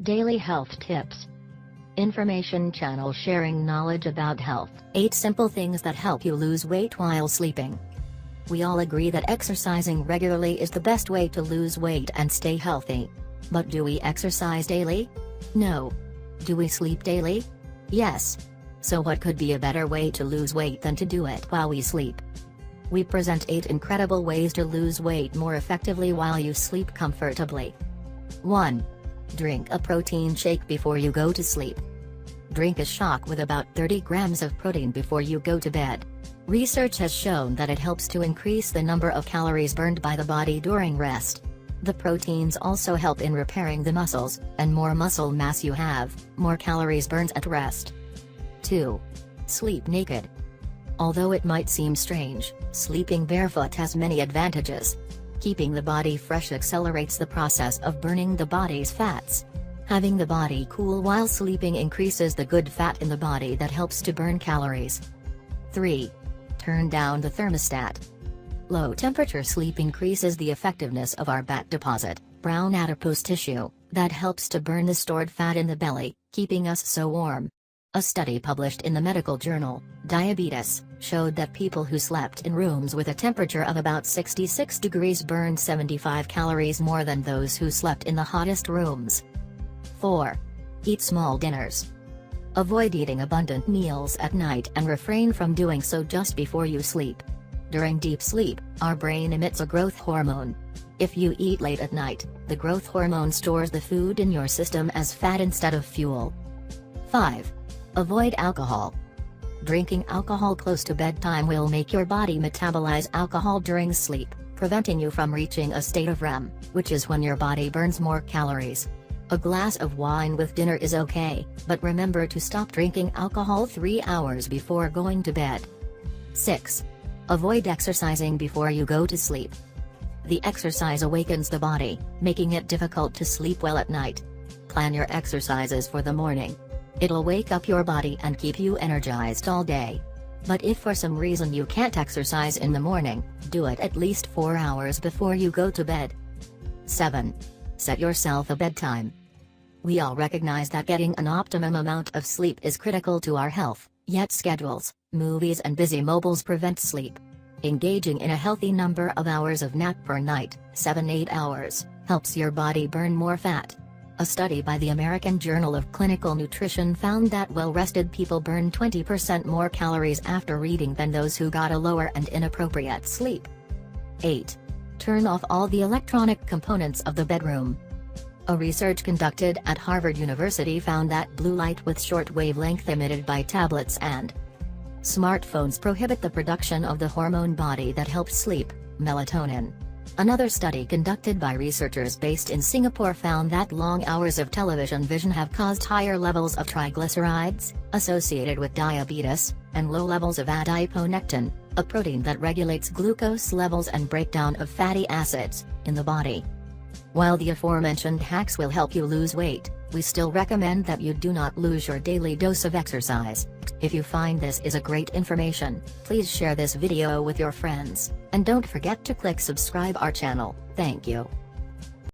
Daily health tips. Information channel sharing knowledge about health. 8 simple things that help you lose weight while sleeping. We all agree that exercising regularly is the best way to lose weight and stay healthy. But do we exercise daily? No. Do we sleep daily? Yes. So what could be a better way to lose weight than to do it while we sleep? We present 8 incredible ways to lose weight more effectively while you sleep comfortably. 1. Drink a protein shake before you go to sleep. Drink a shake with about 30 grams of protein before you go to bed. Research has shown that it helps to increase the number of calories burned by the body during rest. The proteins also help in repairing the muscles, and more muscle mass you have, more calories burned at rest. 2. Sleep naked. Although it might seem strange, sleeping barefoot has many advantages. Keeping the body fresh accelerates the process of burning the body's fats. Having the body cool while sleeping increases the good fat in the body that helps to burn calories. 3. Turn down the thermostat. Low temperature sleep increases the effectiveness of our fat deposit, brown adipose tissue, that helps to burn the stored fat in the belly, keeping us so warm. A study published in the medical journal, Diabetes, showed that people who slept in rooms with a temperature of about 66 degrees burned 75 calories more than those who slept in the hottest rooms. 4. Eat small dinners. Avoid eating abundant meals at night and refrain from doing so just before you sleep. During deep sleep, our brain emits a growth hormone. If you eat late at night, the growth hormone stores the food in your system as fat instead of fuel. 5. Avoid alcohol. Drinking alcohol close to bedtime will make your body metabolize alcohol during sleep, preventing you from reaching a state of REM, which is when your body burns more calories. A glass of wine with dinner is okay, but remember to stop drinking alcohol 3 hours before going to bed. 6. Avoid exercising before you go to sleep. The exercise awakens the body, making it difficult to sleep well at night. Plan your exercises for the morning. It'll wake up your body and keep you energized all day. But if for some reason you can't exercise in the morning, do it at least 4 hours before you go to bed. 7. Set yourself a bedtime. We all recognize that getting an optimum amount of sleep is critical to our health, yet schedules, movies and busy mobiles prevent sleep. Engaging in a healthy number of hours of nap per night, 7-8 hours, helps your body burn more fat. A study by the American Journal of Clinical Nutrition found that well-rested people burn 20% more calories after reading than those who got a lower and inappropriate sleep. 8. Turn off all the electronic components of the bedroom. A research conducted at Harvard University found that blue light with short wavelength emitted by tablets and smartphones prohibit the production of the hormone body that helps sleep, melatonin. Another study conducted by researchers based in Singapore found that long hours of television vision have caused higher levels of triglycerides, associated with diabetes, and low levels of adiponectin, a protein that regulates glucose levels and breakdown of fatty acids, in the body. While the aforementioned hacks will help you lose weight, we still recommend that you do not lose your daily dose of exercise. If you find this is a great information, please share this video with your friends, and don't forget to click subscribe our channel. Thank you.